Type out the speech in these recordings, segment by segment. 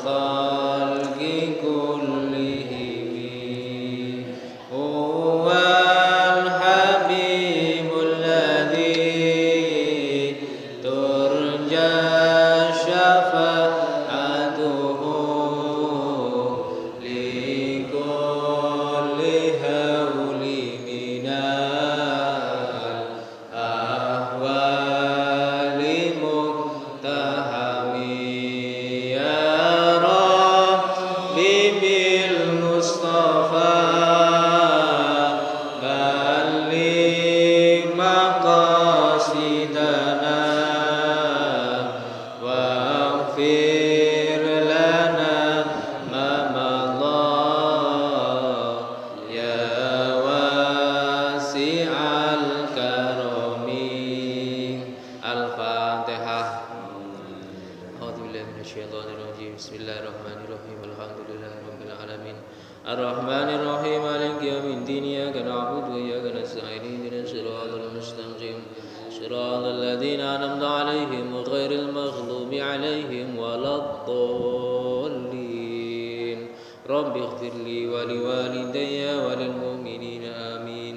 الخلق كلهم هو الحبيب الذي ترجى شفاعته لكل هول من الأهوال مقتحم يا ربي بالمصطفى بلغ مقاصدنا واغفر لنا ما مضى يا واسع الكرم الفاتحة. أعوذ بالله من الشيطان الرجيم بسم الله الرحمن الرحيم الحمد لله رب العالمين الرحمن الرحيم مالك يوم الدين إياك نعبد وإياك نستعين اهدنا الصراط المستقيم صراط الذين أنعمت عليهم غير المغضوب عليهم ولا الضالين رب اغفر لي ولوالدي وللمؤمنين آمين.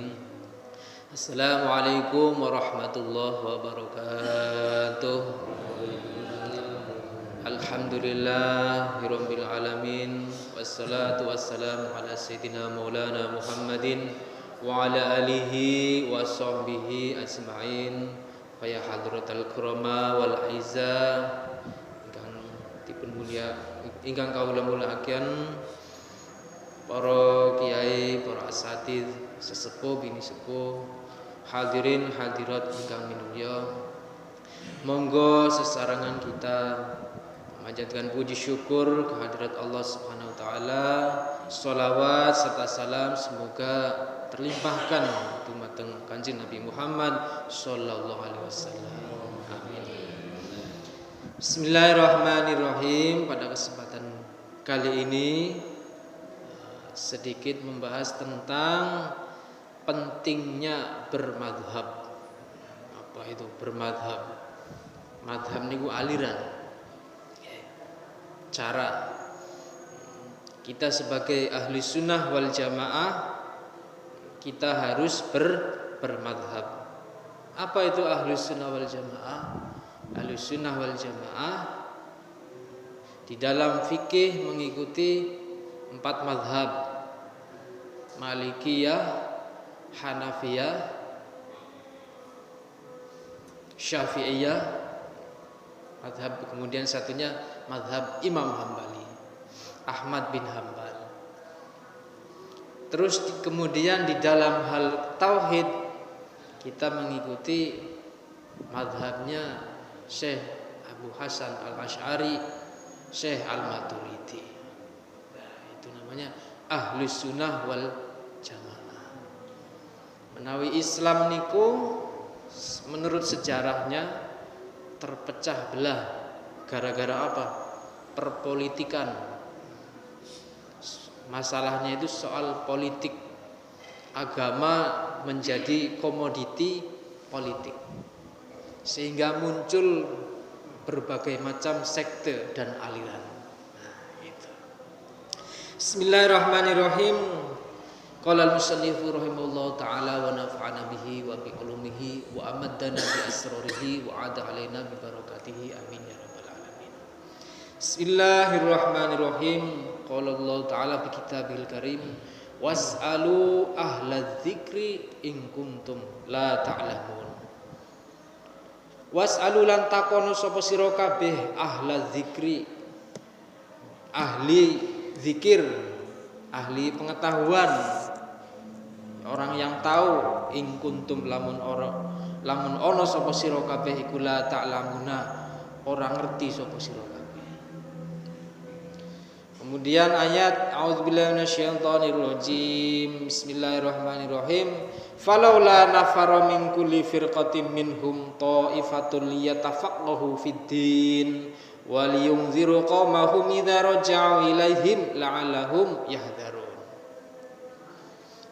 Assalamualaikum warahmatullahi wabarakatuh. Alhamdulillahirabbil alamin wassalatu wassalamu ala sayyidina maulana Muhammadin wa ala alihi wa sahbihi ajmain. Fa ya hadratal kurama wal aiza ingkang dipun mulia ingkang kawula mulyakaken para kiai, para asatidz, sesepuh bini sepuh, hadirin hadirat ingkang minulya. Monggo sesarengan kita memanjatkan puji syukur kehadirat Allah Subhanahu wa taala. Shalawat serta salam semoga terlimpahkan dumateng Kanjeng Nabi Muhammad sallallahu alaihi wasallam. Amin. Bismillahirrahmanirrahim. Pada kesempatan kali ini sedikit membahas tentang pentingnya bermadhab. Apa itu bermadhab? Madhab niku aliran, cara kita sebagai ahli sunnah wal jamaah kita harus bermadhab. Apa itu ahli sunnah wal jamaah? Ahli sunnah wal jamaah di dalam fikih mengikuti 4 madhab: Malikiyah, Hanafiyah, Syafi'iyah, madhab kemudian satunya madhab Imam Hambali, Ahmad bin Hambal. Terus kemudian di dalam hal tauhid kita mengikuti madhabnya Syekh Abu Hasan Al-Asy'ari, Syekh Al-Maturidi. Nah, itu namanya Ahlus Sunnah wal Jamaah. Menawi Islam niku menurut sejarahnya terpecah belah gara-gara apa? Perpolitikan. Masalahnya itu soal politik. Agama menjadi komoditi politik. Sehingga muncul berbagai macam sekte dan aliran. Nah, itu. Bismillahirrahmanirrahim. Qala al-musannifu rahimahullahu ta'ala wa nafa'ana bihi wa bi ulumihi wa amaddana bi asrarihi wa ada alaina bi barakatihi amin ya rabbal alamin. Bismillahirrahmanirrahim. Qala Allah ta'ala bi kitabil karim was'alu ahla dzikri in kuntum la ta'lamun. Was'alu lan takono sapa sira kabeh ahla dzikri, ahli zikir, ahli pengetahuan, orang yang tahu, in kuntum lamun ono sapa sira kabeh iku la ta'lamuna, orang ngerti sapa sira kabeh. Kemudian ayat a'udzubillahi minasyaitonir rajim. Bismillahirrahmanirrahim. Falaula nafara min kulli firqatin minhum ta'ifatul liyatafaqahu fid-din wa liyunziru qaumahum idza raja'u ilaihim la'allahum yahdharun.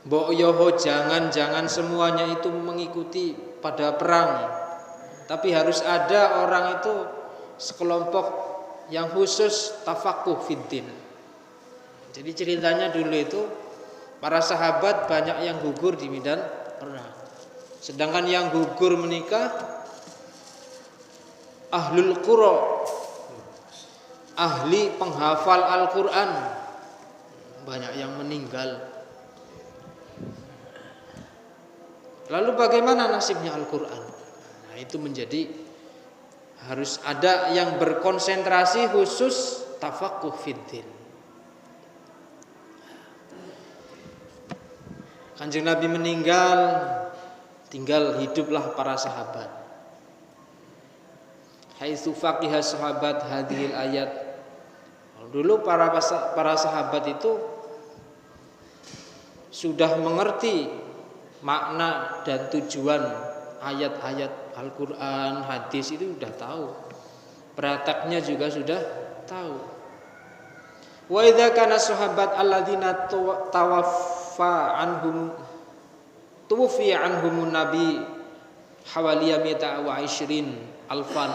Mbok yoho jangan semuanya itu mengikuti pada perang, tapi harus ada orang itu sekelompok yang khusus tafaqquh fiddin. Jadi ceritanya dulu itu para sahabat banyak yang gugur di medan perang. Sedangkan yang gugur menikah ahlul qura, ahli penghafal Al-Qur'an, banyak yang meninggal. Lalu bagaimana nasibnya Al-Qur'an? Nah, itu menjadi harus ada yang berkonsentrasi khusus tafaqquh fiddin. Kanjeng Nabi meninggal, tinggal hiduplah para sahabat. Haitsu faqiha sahabat hadhil ayat. Dulu para sahabat itu sudah mengerti makna dan tujuan ayat-ayat Al-Qur'an, hadis itu sudah tahu. Prakteknya juga sudah tahu. Wa idza kana sahabat alladzina tuwfiya anhumun nabi hawaliya mita wa ishrin alfan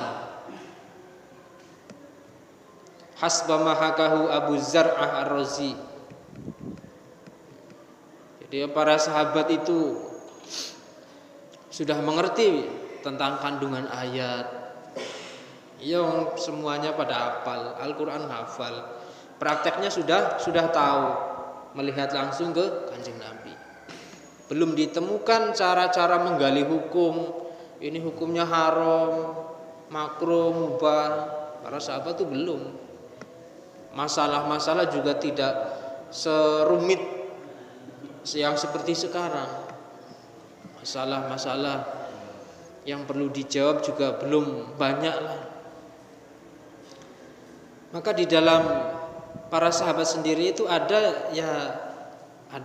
hasba mahakahu Abu Zar'ah Ar-Razi. Jadi para sahabat itu sudah mengerti tentang kandungan ayat. Yang semuanya pada hafal, Al-Qur'an hafal. Prakteknya sudah tahu, melihat langsung ke Kanjeng Nabi. Belum ditemukan cara-cara menggali hukum. Ini hukumnya haram, makruh, mubah. Para sahabat itu belum. Masalah-masalah juga tidak serumit yang seperti sekarang. Masalah-masalah yang perlu dijawab juga belum banyak lah. Maka di dalam para sahabat sendiri itu ada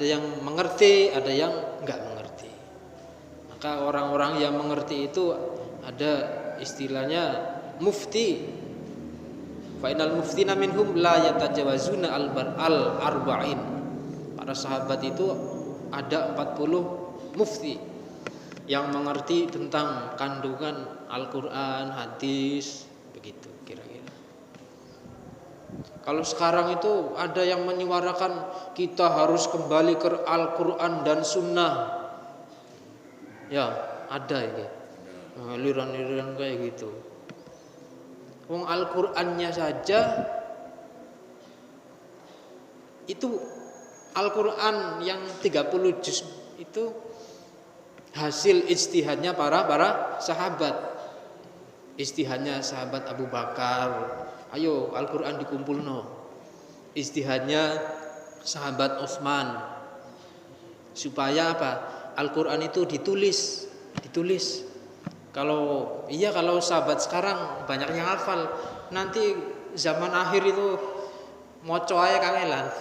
yang mengerti, ada yang enggak mengerti. Maka orang-orang yang mengerti itu ada istilahnya mufti. Fa'inal muftina minhum la yatajawazuna al-arba'in. Para sahabat itu ada 40 mufti yang mengerti tentang kandungan Al-Qur'an, hadis, begitu kira-kira. Kalau sekarang itu ada yang menyuarakan kita harus kembali ke Al-Qur'an dan Sunnah. Ya, ada ini. Aliran-aliran kayak gitu. Wong Al-Qur'annya saja itu Al-Qur'an yang 30 juz itu hasil ijtihadnya para sahabat. Ijtihadnya sahabat Abu Bakar, ayo Al-Qur'an dikumpulno. Ijtihadnya sahabat Utsman. Supaya apa? Al-Qur'an itu ditulis. Kalau sahabat sekarang banyak yang hafal, nanti zaman akhir itu moco ae kangelan.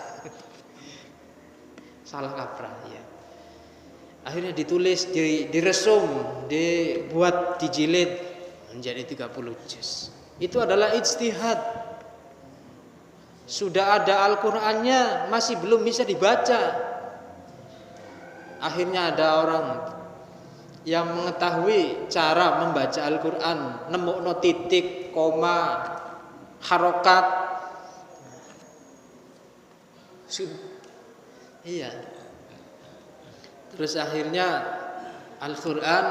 Salah kaprah ya. Akhirnya ditulis, diresum, dibuat, dijilid menjadi 30 juz. Itu adalah ijtihad. Sudah ada Al-Qur'annya, masih belum bisa dibaca. Akhirnya ada orang yang mengetahui cara membaca Al-Qur'an, nemukno titik, koma, harokat. Iya. Terus akhirnya Al-Qur'an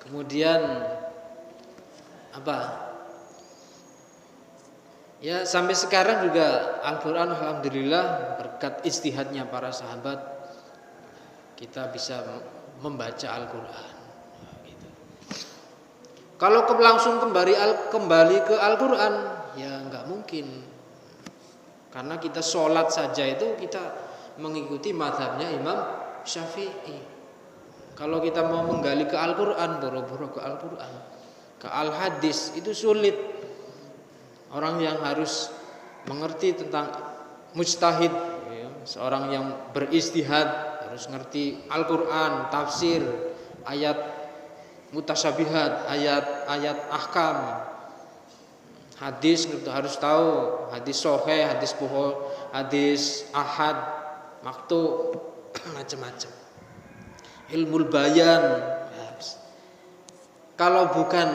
kemudian apa? Ya sampai sekarang juga Al-Qur'an alhamdulillah berkat ijtihadnya para sahabat kita bisa membaca Al-Qur'an. Gitu. Kalau langsung kembali ke Al-Qur'an ya nggak mungkin. Karena kita sholat saja itu kita mengikuti mazhabnya Imam Syafi'i. Kalau kita mau menggali ke Al-Qur'an, boro-boro ke Al-Qur'an, ke Al-Hadis itu sulit. Orang yang harus mengerti tentang mujtahid, ya, seorang yang beristihad harus ngerti Al-Qur'an, tafsir, ayat mutasyabihat, ayat ahkam. Hadis harus tahu, hadis sahih, hadis bukhari, hadis ahad, maktu, macam-macam. Ilmul bayan. Kalau bukan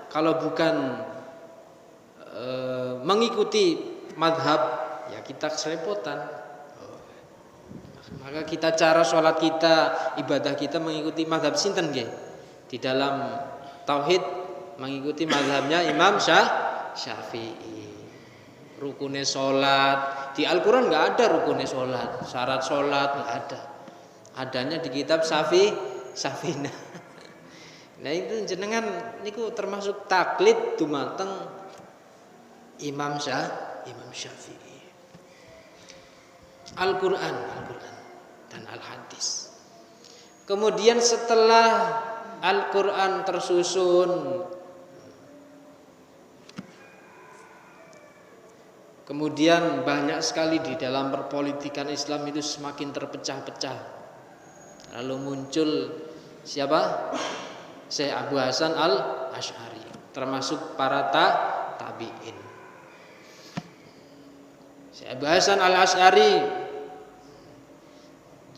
kalau bukan mengikuti madhab, ya kita kerepotan. Maka kita cara sholat kita, ibadah kita mengikuti madhab sinten nggih? Di dalam tauhid mengikuti madhabnya Imam Syafi'i. Rukunnya sholat di Al-Quran nggak ada rukunnya sholat, syarat sholat nggak ada. Adanya di kitab Safina. Nah itu jenengan niku termasuk taklid dumateng Imam Syafi'i. Al-Quran dan Al-Hadis. Kemudian setelah Al-Quran tersusun, kemudian banyak sekali di dalam perpolitikan Islam itu semakin terpecah-pecah. Lalu muncul siapa? Syekh Abu Hasan Al-Asy'ari, termasuk para tabi'in. Syekh Abu Hasan Al-Asy'ari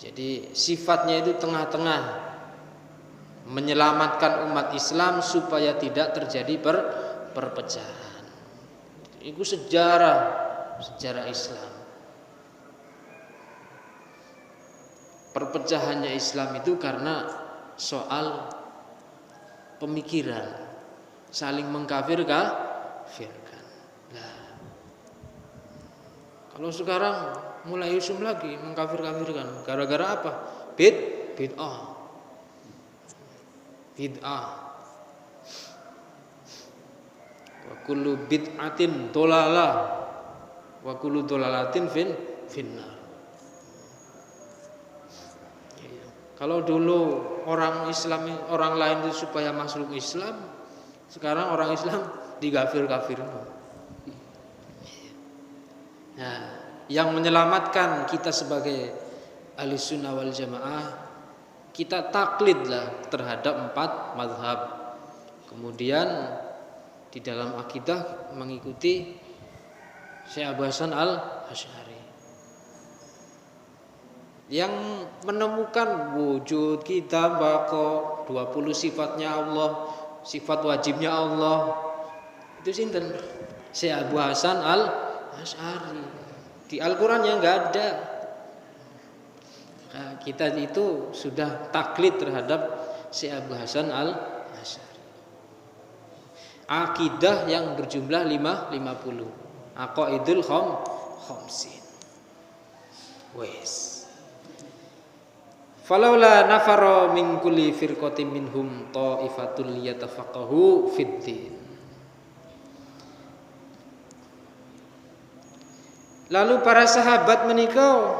jadi sifatnya itu tengah-tengah, menyelamatkan umat Islam supaya tidak terjadi perpecahan. Itu sejarah Islam. Perpecahannya Islam itu karena soal pemikiran, saling mengkafirkan. Nah, kalau sekarang mulai usum lagi mengkafirkan, gara-gara apa? Bid'ah. Wa kullu bid'atin dolalah wa kullu dolalatin finnar. Kalau dulu orang lain itu supaya masuk Islam, sekarang orang Islam digafir-kafir. Nah, yang menyelamatkan kita sebagai Ahlussunnah wal Jamaah, kita taklidlah terhadap 4 mazhab. Kemudian di dalam akidah mengikuti Syekh Abu Hasan Al-Asy'ari yang menemukan wujud kita bako 20 sifatnya Allah, sifat wajibnya Allah. Itu sinten? Syekh Abu Hasan Al-Asy'ari. Di Al-Qur'an yang enggak ada. Nah, kita itu sudah taklid terhadap Syekh Abu Hasan Al-Asy'ari. Akidah yang berjumlah 50. Aqaidul khamsin. Wes. Falaula nafara min kulli firqatin minhum ta'ifatul liyatafaqahu fid din. Lalu para sahabat menikah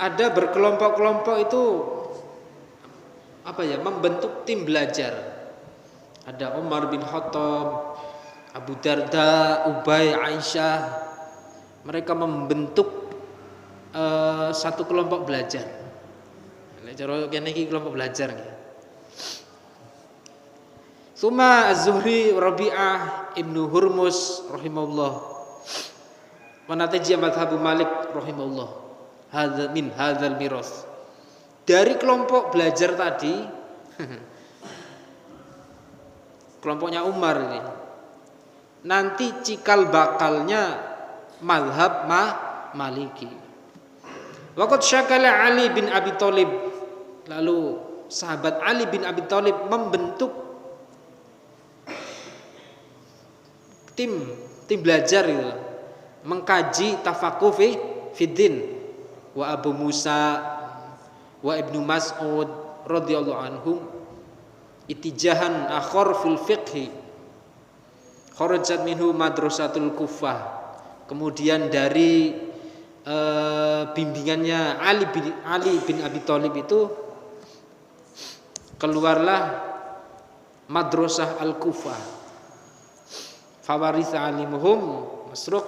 ada berkelompok-kelompok itu membentuk tim belajar. Ada Umar bin Khattab, Abu Darda, Ubay, Aisyah. Mereka membentuk satu kelompok belajar. Cara kene iki kelompok belajar nggih. Suma Az-Zuhri Rabi'ah Ibnu Hurmus rahimahullah. Wa natija madhhabu Malik rahimahullah. Hadza min hadzal miras. Dari kelompok belajar tadi kelompoknya Umar ini, nanti cikal bakalnya mazhab Maliki. Waqad syakala Ali bin Abi Thalib, lalu sahabat Ali bin Abi Thalib membentuk tim belajar itu, mengkaji tafaquh fiddin. Wa Abu Musa wa Ibnu Mas'ud radhiyallahu anhum itijahan akhar fil fiqhi kharajat minhu madrasatul Kufah. Kemudian dari bimbingannya Ali bin Abi Thalib itu keluarlah madrasah Al-Kufah. Fawaris alimuhum Masruq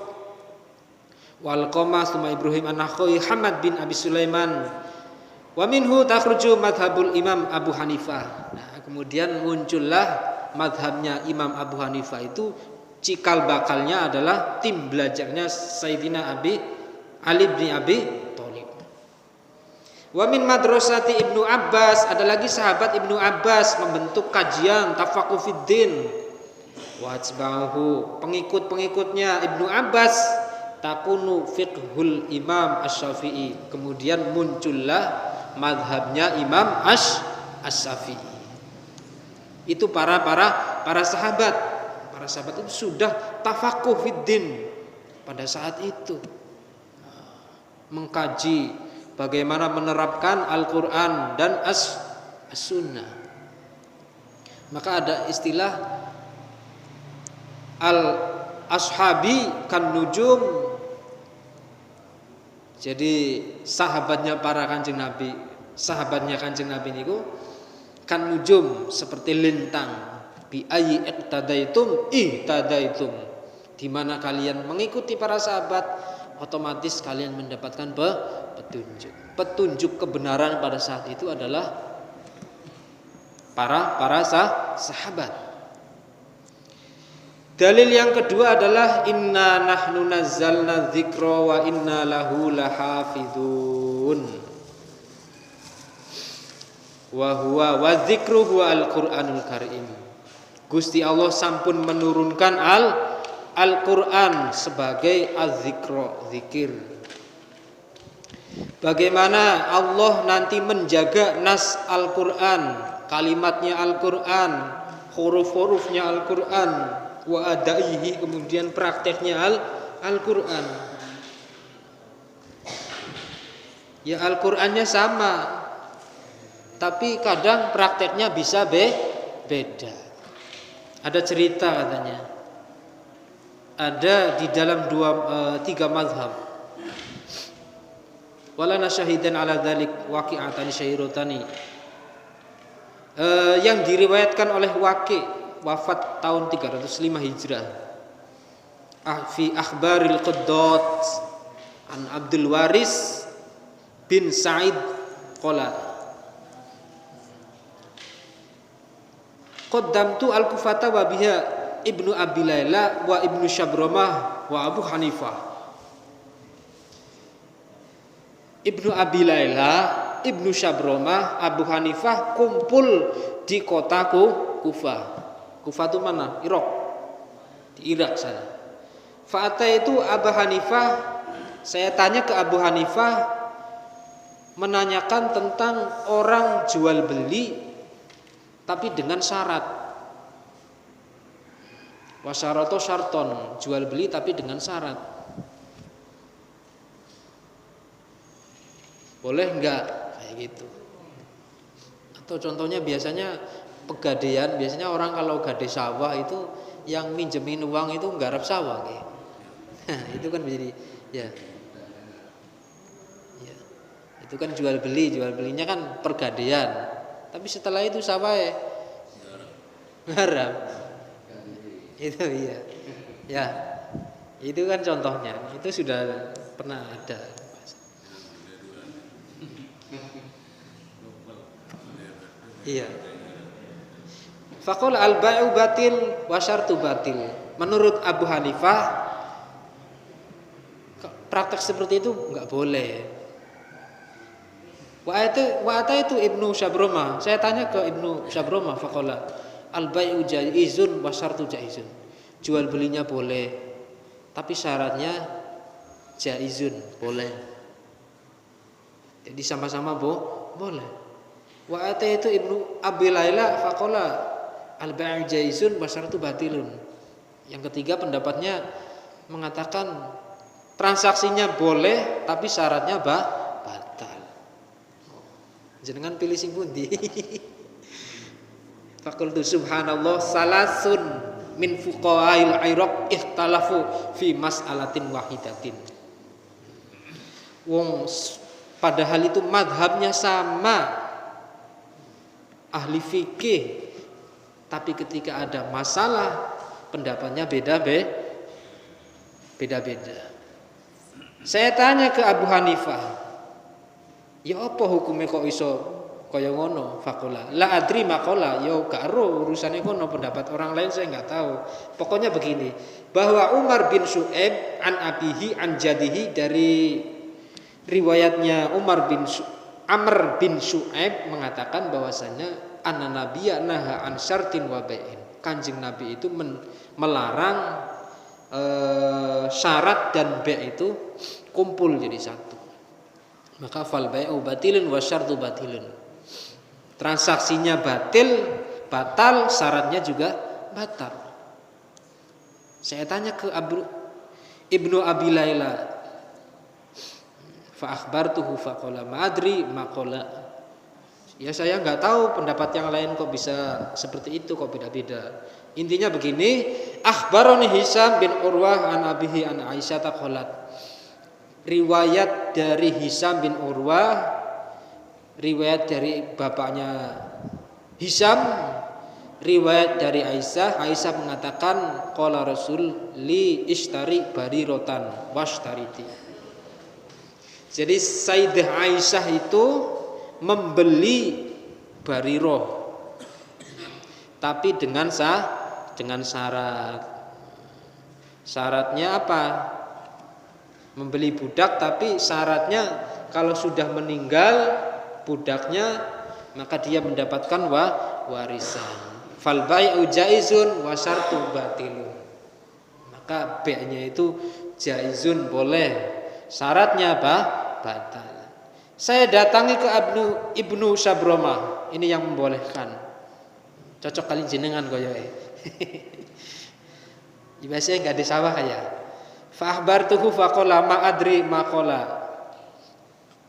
wal Qama summa Ibrahim an-Nakha'i Hamad bin Abi Sulaiman wa minhu takhruju madhabul Imam Abu Hanifah. Nah, kemudian muncullah madhabnya Imam Abu Hanifah itu cikal bakalnya adalah tim belajarnya Sayyidina Ali bin Abi Thalib. Wa min madrasati Ibnu Abbas, ada lagi sahabat Ibnu Abbas membentuk kajian tafaqquh fiddin. Wa atba'uhu, pengikut-pengikutnya Ibnu Abbas, takunu fiqhul Imam Asy-Syafi'i. Kemudian muncullah madhabnya Imam Asy-Syafi'i. Itu para sahabat. Para sahabat itu sudah tafaqquh fiddin pada saat itu. Mengkaji bagaimana menerapkan Al-Quran dan As-Sunnah. Maka ada istilah Al-Ashabi kan nujum. Jadi sahabatnya para Kanjeng Nabi, sahabatnya Kanjeng Nabi niku kan nujum seperti lintang. Bi ayyi iqtadaitum ihtadaitum. Di mana kalian mengikuti para sahabat, otomatis kalian mendapatkan petunjuk. Petunjuk kebenaran pada saat itu adalah para sahabat. Dalil yang kedua adalah inna nahnu nazzalna dzikra wa inna lahu lahafizun. Wa huwa wa dzikru huwa al-Qur'anul Karim. Gusti Allah sampun menurunkan Al-Quran sebagai az-zikra, zikir. Bagaimana Allah nanti menjaga nas Al-Quran, kalimatnya Al-Quran, huruf-hurufnya Al-Quran, wa adaihi, kemudian prakteknya Al-Quran. Ya Al-Qurannya sama, tapi kadang prakteknya bisa beda. Ada cerita katanya, ada di dalam tiga mazhab. Walana syahidan ala dzalik waqi'atan syairotani, yang diriwayatkan oleh Waqi', wafat tahun 305 Hijrah. Fi akhbaril Qaddad an Abdul Waris bin Sa'id qala qaddamtu al-Kufata wa biha Ibnu Abi Laila wa Ibnu Syabramah wa Abu Hanifah. Ibnu Abi Laila, Ibnu Syabramah, Abu Hanifah kumpul di kota Kufah. Kufah itu mana? Irak. Di Irak sana. Fa'ata itu Abu Hanifah, saya tanya ke Abu Hanifah menanyakan tentang orang jual beli tapi dengan syarat. Wasyarato syarton, jual beli tapi dengan syarat. Boleh enggak kayak gitu? Atau contohnya biasanya pegadaian, biasanya orang kalau gade sawah itu yang minjemin uang itu nggarap sawah gitu. Itu kan menjadi ya. Itu kan jual belinya kan pergadaian. Tapi setelah itu sawah nggarap. Itu iya. Ya. Itu kan contohnya. Itu sudah pernah ada. Iya. Faqala al-bai'u batil wa syartu batil. Menurut Abu Hanifah praktek seperti itu enggak boleh. Wa itu Ibnu Syabramah. Saya tanya ke Ibnu Syabramah, faqala al-bai'u jaizun wa syartu jaizun. Jual belinya boleh, tapi syaratnya jaizun, boleh. Jadi sama-sama boleh. Wa itu Ibnu Abi Laila faqala al-bai'u jaizun wa syartu batilun. Yang ketiga pendapatnya mengatakan transaksinya boleh tapi syaratnya batal. Jenengan pilih sing pundi? Faqultu subhanallah salasun min fuqaha'il Iraq ikhtalafu fi mas'alatin wahidatin. Wong padahal itu madhabnya sama, ahli fikih, tapi ketika ada masalah pendapatnya beda-beda. Saya tanya ke Abu Hanifah, ya apa hukumnya kok iso kaya ngono? Faqala la adri maqala, ya gak ero urusane kono, pendapat orang lain saya enggak tahu. Pokoknya begini, bahwa Umar bin Syu'aib an abihi an jadihi, dari riwayatnya Umar bin Amr bin Syu'aib mengatakan bahwasanya anna nabiyya naha an syartin wa bai'in. Kanjeng Nabi itu melarang syarat dan bai' itu kumpul jadi satu. Maka fal bai'u batilun wa syartu batilun. Transaksinya batal, syaratnya juga batal. Saya tanya ke Ibnu Abi Laila, fa akhbartuhu fa qala ma adri ma qala. Ya saya enggak tahu pendapat yang lain kok bisa seperti itu, kok beda-beda. Intinya begini, akhbaroni Hisam bin Urwah an abihi an Aisyah qalat. Riwayat dari Hisam bin Urwah, riwayat dari bapaknya Hisam, riwayat dari Aisyah mengatakan qala Rasul li ishtari barirotan washtariti. Jadi Sayyidah Aisyah itu membeli bariroh, tapi dengan syarat. Syaratnya apa? Membeli budak, tapi syaratnya kalau sudah meninggal budaknya maka dia mendapatkan warisan. Fal bai'u jaizun wa syartu batilun. Maka bai'nya itu jaizun, boleh, syaratnya apa? Batal. Saya datangi ke Ibnu Sabromah, ini yang membolehkan. Cocok kali jenengan koyoke. Biasanya enggak di sawah kayak. Fa akhbartuhu fa qala ma adri ma qala.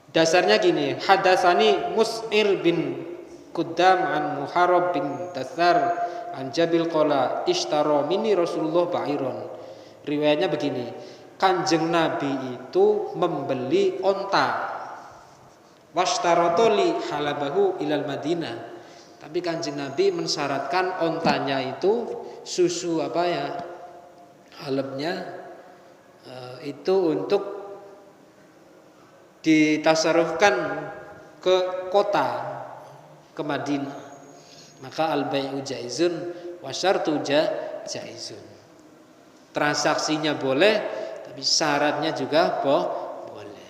Dasarnya gini, hadatsani Mus'ir bin Quddam an Muharrab bin Tasar an Jabil qala ishtara minni Rasulullah ba'iron. Riwayatnya begini, Kanjeng Nabi itu membeli onta. Washtaratoli halabahu ilal Madinah. Tapi Kanjeng Nabi mensyaratkan ontanya itu susu halabnya itu untuk ditasarufkan ke kota, ke Madinah. Maka al-bai'u jaizun wa syartu jaizun. Transaksinya boleh, tapi syaratnya juga boleh.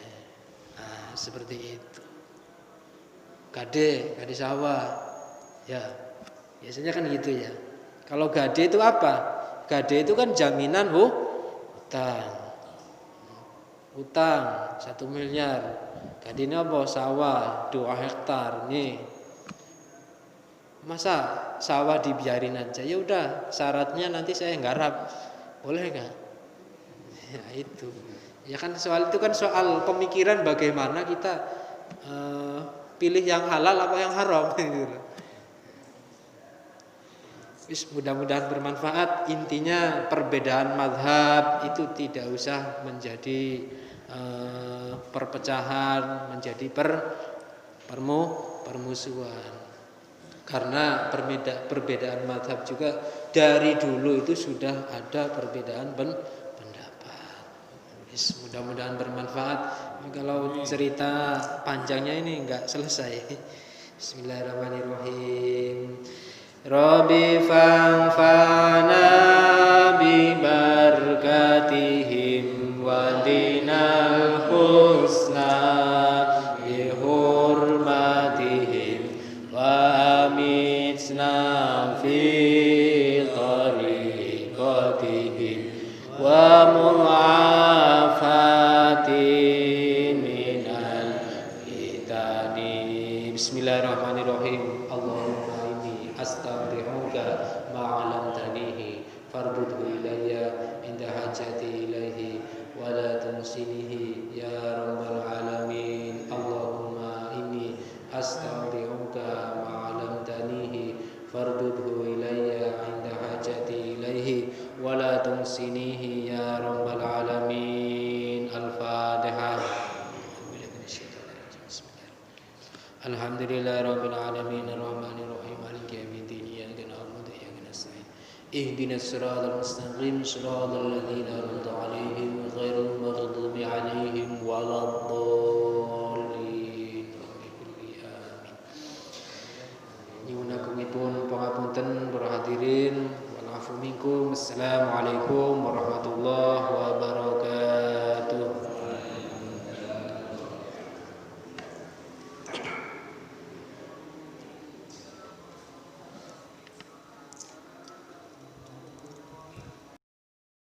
Nah, seperti itu. Gade sawah. Ya. Biasanya kan gitu ya. Kalau gade itu apa? Gade itu kan jaminan Utang 1 miliar. Gade ini apa? Sawah 2 hektar nih. Masa sawah dibiarin aja? Ya udah, syaratnya nanti saya nggarap. Boleh enggak? Ya itu. Ya kan soal itu kan soal pemikiran bagaimana kita pilih yang halal apa yang haram gitu. Mudah-mudahan bermanfaat. Intinya perbedaan mazhab itu tidak usah menjadi perpecahan, menjadi permusuhan. Karena perbedaan mazhab juga dari dulu itu sudah ada perbedaan pendapat. Mudah-mudahan bermanfaat. Kalau cerita panjangnya ini enggak selesai. Bismillahirrahmanirrahim. Rabbi fanfa'na bi barakatihim wa dinal husna bi hurmatihim wa amitna fi tariqatihim wa mu'afati minal fitani. Bismillahirrahmanirrahim. Allahumma inni astaghfiruka ma'alamtanihi farbudhu ilayya inda hajati ilaihi wa la tunsinihi ya rabbal alamin. Allahumma inni astaghfiruka ma'alamtanihi farbudhu ilayya inda hajati ilaihi wa la tunsinihi ya rabbal alamin. Al-Fatihah. Alhamdulillahirabbil alamin arrahmanir rahim maliki yaumiddin iyyaka na'budu wa iyyaka nasta'in ihdinas siratal mustaqim siratal ladzina an'amta 'alaihim ghairil maghdubi 'alaihim waladdallin. Amin. Nyuwunakungipun pangapunten para hadirin wal afu minkum. Assalamualaikum warahmatullahi wabarakatuh.